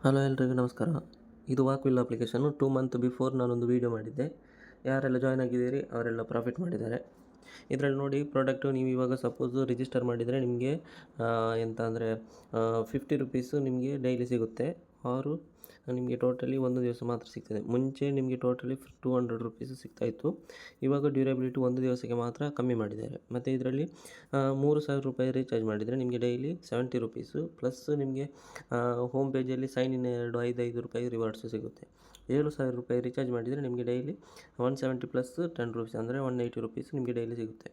Hello ಎಲ್ರಿಗೂ ನಮಸ್ಕಾರ. ಇದು ವಾಕ್ವಿಲ್ ಅಪ್ಲಿಕೇಶನ್ನು 2 ಮಂತ್ ಬಿಫೋರ್ ನಾನೊಂದು ವೀಡಿಯೋ ಮಾಡಿದ್ದೆ. ಯಾರೆಲ್ಲ ಜಾಯ್ನ್ ಆಗಿದ್ದೀರಿ ಅವರೆಲ್ಲ ಪ್ರಾಫಿಟ್ ಮಾಡಿದ್ದಾರೆ. ಇದರಲ್ಲಿ ನೋಡಿ ಪ್ರಾಡಕ್ಟು ನೀವು ಇವಾಗ ಸಪೋಸ್ ರಿಜಿಸ್ಟರ್ ಮಾಡಿದರೆ ನಿಮಗೆ ಎಂತ ಅಂದರೆ 50 ರುಪೀಸು ನಿಮಗೆ ಡೈಲಿ ಸಿಗುತ್ತೆ. ಆರು ನಿಮಗೆ ಟೋಟಲಿ ಒಂದು ದಿವಸ ಮಾತ್ರ ಸಿಗ್ತದೆ. ಮುಂಚೆ ನಿಮಗೆ ಟೋಟಲಿ 200 ರುಪೀಸು ಸಿಗ್ತಾಯಿತ್ತು. ಇವಾಗ ಡ್ಯೂರೇಬಿಲಿಟಿ ಒಂದು ದಿವಸಕ್ಕೆ ಮಾತ್ರ ಕಮ್ಮಿ ಮಾಡಿದ್ದಾರೆ. ಮತ್ತು ಇದರಲ್ಲಿ 3000 ರೂಪಾಯಿ ರೀಚಾರ್ಜ್ ಮಾಡಿದರೆ ನಿಮಗೆ ಡೈಲಿ 70 ರುಪೀಸು ಪ್ಲಸ್ ನಿಮಗೆ ಹೋಮ್ ಪೇಜಲ್ಲಿ ಸೈನ್ ಇನ್ 5 ರೂಪಾಯಿ ರಿವಾರ್ಡ್ಸು ಸಿಗುತ್ತೆ. 7000 ರೂಪಾಯಿ ರೀಚಾರ್ಜ್ ಮಾಡಿದರೆ ನಿಮಗೆ ಡೈಲಿ 170 ಪ್ಲಸ್ 10 ರುಪೀಸ್ ಅಂದರೆ 180 ರುಪೀಸ್ ನಿಮಗೆ ಡೈಲಿ ಸಿಗುತ್ತೆ.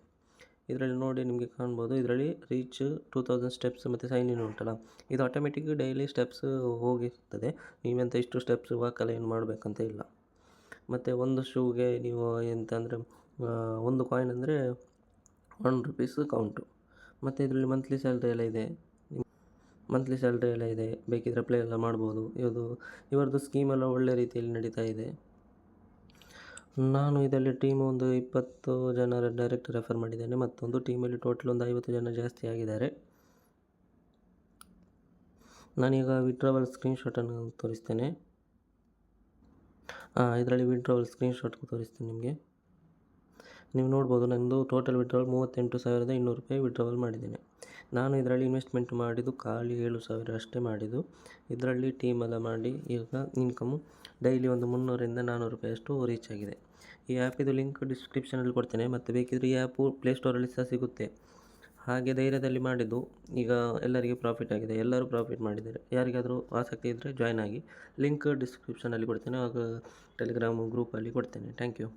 ಇದರಲ್ಲಿ ನೋಡಿ ನಿಮಗೆ ಕಾಣ್ಬೋದು, ಇದರಲ್ಲಿ ರೀಚ್ 2000 ಸ್ಟೆಪ್ಸ್ ಮತ್ತು ಸೈನ್ ಇನ್ ಉಂಟಲ್ಲ, ಇದು ಆಟೋಮೆಟಿಕ್ ಡೈಲಿ ಸ್ಟೆಪ್ಸ್ ಹೋಗಿರ್ತದೆ. ನೀವೆಂತ ಇಷ್ಟು ಸ್ಟೆಪ್ಸ್ ವಾಕಲ್ಲ ಏನು ಮಾಡಬೇಕಂತ ಇಲ್ಲ. ಮತ್ತು ಒಂದು ಶೂಗೆ ನೀವು ಎಂತ ಅಂದರೆ ಒಂದು ಕಾಯಿನ್ ಅಂದರೆ 1 ರುಪೀಸು ಕೌಂಟು. ಮತ್ತು ಇದರಲ್ಲಿ ಮಂತ್ಲಿ ಸ್ಯಾಲ್ರಿ ಎಲ್ಲ ಇದೆ. ಬೇಕಿದ್ದರೆ ಪ್ಲೇ ಎಲ್ಲ ಮಾಡ್ಬೋದು. ಇವರದ್ದು ಸ್ಕೀಮೆಲ್ಲ ಒಳ್ಳೆ ರೀತಿಯಲ್ಲಿ ನಡೀತಾ ಇದೆ. ನಾನು ಇದರಲ್ಲಿ ಟೀಮ್ ಒಂದು 20 ಜನರ ಡೈರೆಕ್ಟ್ ರೆಫರ್ ಮಾಡಿದ್ದೇನೆ. ಮತ್ತೊಂದು ಟೀಮಲ್ಲಿ ಟೋಟಲ್ ಒಂದು 50 ಜನ ಜಾಸ್ತಿ ಆಗಿದ್ದಾರೆ. ನಾನೀಗ ವಿಡ್ರಾವಲ್ ಸ್ಕ್ರೀನ್ಶಾಟನ್ನು ತೋರಿಸ್ತೇನೆ. ಇದರಲ್ಲಿ ವಿಡ್ರಾವಲ್ ಸ್ಕ್ರೀನ್ಶಾಟ್ ತೋರಿಸ್ತೇನೆ ನಿಮಗೆ. ನೀವು ನೋಡ್ಬೋದು, ನನ್ನದು ಟೋಟಲ್ ವಿಡ್ರಾವಲ್ 38,200 ರೂಪಾಯಿ ವಿಡ್ರಾವಲ್ ಮಾಡಿದ್ದೇನೆ. ನಾನು ಇದರಲ್ಲಿ ಇನ್ವೆಸ್ಟ್ಮೆಂಟ್ ಮಾಡಿದ್ದು ಖಾಲಿ 7,000 ಅಷ್ಟೇ ಮಾಡಿದ್ದು. ಇದರಲ್ಲಿ ಟೀಮೆಲ್ಲ ಮಾಡಿ ಈಗ ಇನ್ಕಮು ಡೈಲಿ ಒಂದು 300ರಿಂದ 400 ರೂಪಾಯಿ ಅಷ್ಟು ರೀಚ್ ಆಗಿದೆ. ಈ ಆ್ಯಪಿದು ಲಿಂಕ್ ಡಿಸ್ಕ್ರಿಪ್ಷನಲ್ಲಿ ಕೊಡ್ತೇನೆ. ಮತ್ತು ಬೇಕಿದ್ರೆ ಈ ಆ್ಯಪು ಪ್ಲೇಸ್ಟೋರಲ್ಲಿ ಸಹ ಸಿಗುತ್ತೆ. ಹಾಗೆ ಧೈರ್ಯದಲ್ಲಿ ಮಾಡಿದ್ದು ಈಗ ಎಲ್ಲರಿಗೆ ಪ್ರಾಫಿಟ್ ಆಗಿದೆ. ಎಲ್ಲರೂ ಪ್ರಾಫಿಟ್ ಮಾಡಿದ್ದಾರೆ. ಯಾರಿಗಾದರೂ ಆಸಕ್ತಿ ಇದ್ದರೆ ಜಾಯ್ನ್ ಆಗಿ. ಲಿಂಕ್ ಡಿಸ್ಕ್ರಿಪ್ಷನಲ್ಲಿ ಕೊಡ್ತೇನೆ, ಆಗ ಟೆಲಿಗ್ರಾಮ್ ಗ್ರೂಪಲ್ಲಿ ಕೊಡ್ತೇನೆ. Thank you.